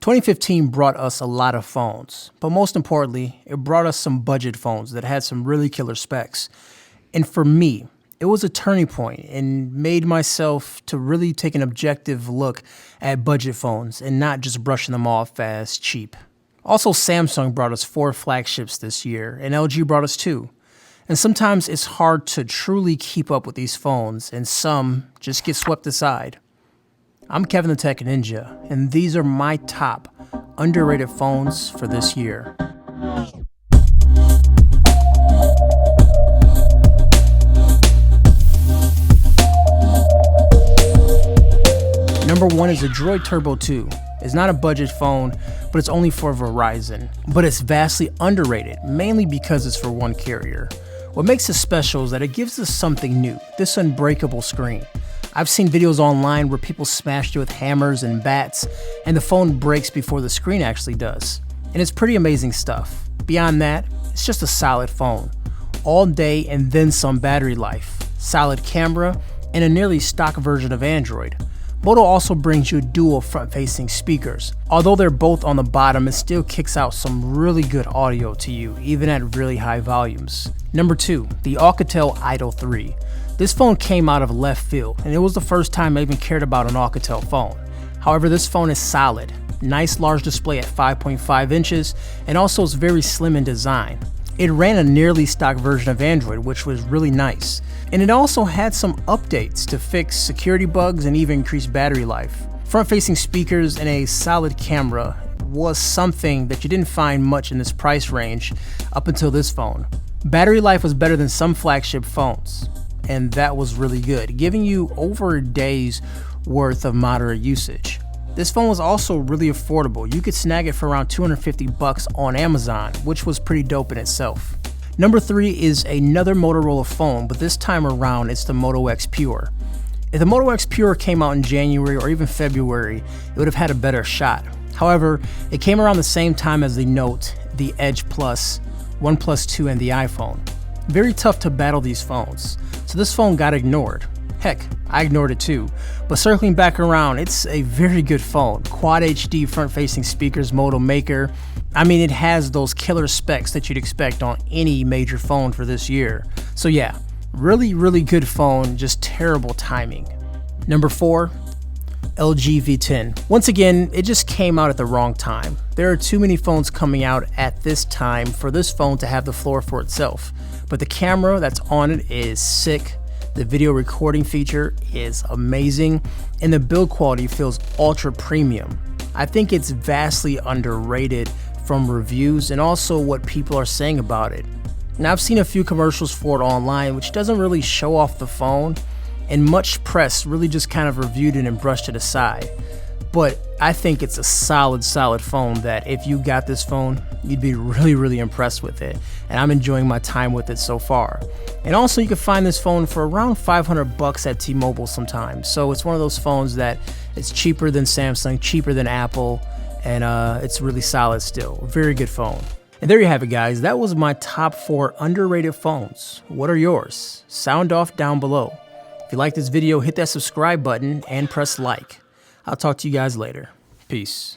2015 brought us a lot of phones, but most importantly, it brought us some budget phones that had some really killer specs. And for me, it was a turning point and made myself to really take an objective look at budget phones and not just brushing them off as cheap. Also, Samsung brought us 4 flagships this year, and LG brought us 2. And sometimes it's hard to truly keep up with these phones, and some just get swept aside. I'm Kevin the Tech Ninja, and these are my top underrated phones for this year. Number 1 is the Droid Turbo 2. It's not a budget phone, but it's only for Verizon. But it's vastly underrated, mainly because it's for one carrier. What makes it special is that it gives us something new, this unbreakable screen. I've seen videos online where people smashed it with hammers and bats, and the phone breaks before the screen actually does. And it's pretty amazing stuff. Beyond that, it's just a solid phone. All day and then some battery life, solid camera, and a nearly stock version of Android. Moto also brings you dual front-facing speakers. Although they're both on the bottom, it still kicks out some really good audio to you, even at really high volumes. Number 2, the Alcatel Idol 3. This phone came out of left field, and it was the first time I even cared about an Alcatel phone. However, this phone is solid. Nice large display at 5.5 inches, and also is very slim in design. It ran a nearly stock version of Android, which was really nice. And it also had some updates to fix security bugs and even increase battery life. Front-facing speakers and a solid camera was something that you didn't find much in this price range up until this phone. Battery life was better than some flagship phones, and that was really good, giving you over a day's worth of moderate usage. This phone was also really affordable. You could snag it for around $250 on Amazon, which was pretty dope in itself. Number 3 is another Motorola phone, but this time around it's the Moto X Pure. If the Moto X Pure came out in January or even February, it would have had a better shot. However, it came around the same time as the Note, the Edge Plus, OnePlus 2, and the iPhone. Very tough to battle these phones, so this phone got ignored. Heck, I ignored it too. But circling back around, it's a very good phone. Quad HD front-facing speakers, Moto maker. I mean, it has those killer specs that you'd expect on any major phone for this year. So yeah, really good phone, just terrible timing. Number 4, LG V10. Once again, it just came out at the wrong time. There are too many phones coming out at this time for this phone to have the floor for itself. But the camera that's on it is sick. The video recording feature is amazing, and the build quality feels ultra premium. I think it's vastly underrated from reviews and also what people are saying about it. Now, I've seen a few commercials for it online, which doesn't really show off the phone, and much press really just kind of reviewed it and brushed it aside. But I think it's a solid phone that if you got this phone, you'd be really impressed with it. And I'm enjoying my time with it so far. And also you can find this phone for around $500 at T-Mobile sometimes. So it's one of those phones that it's cheaper than Samsung, cheaper than Apple, and it's really solid still. Very good phone. And there you have it, guys. That was my top 4 underrated phones. What are yours? Sound off down below. If you like this video, hit that subscribe button and press like. I'll talk to you guys later. Peace.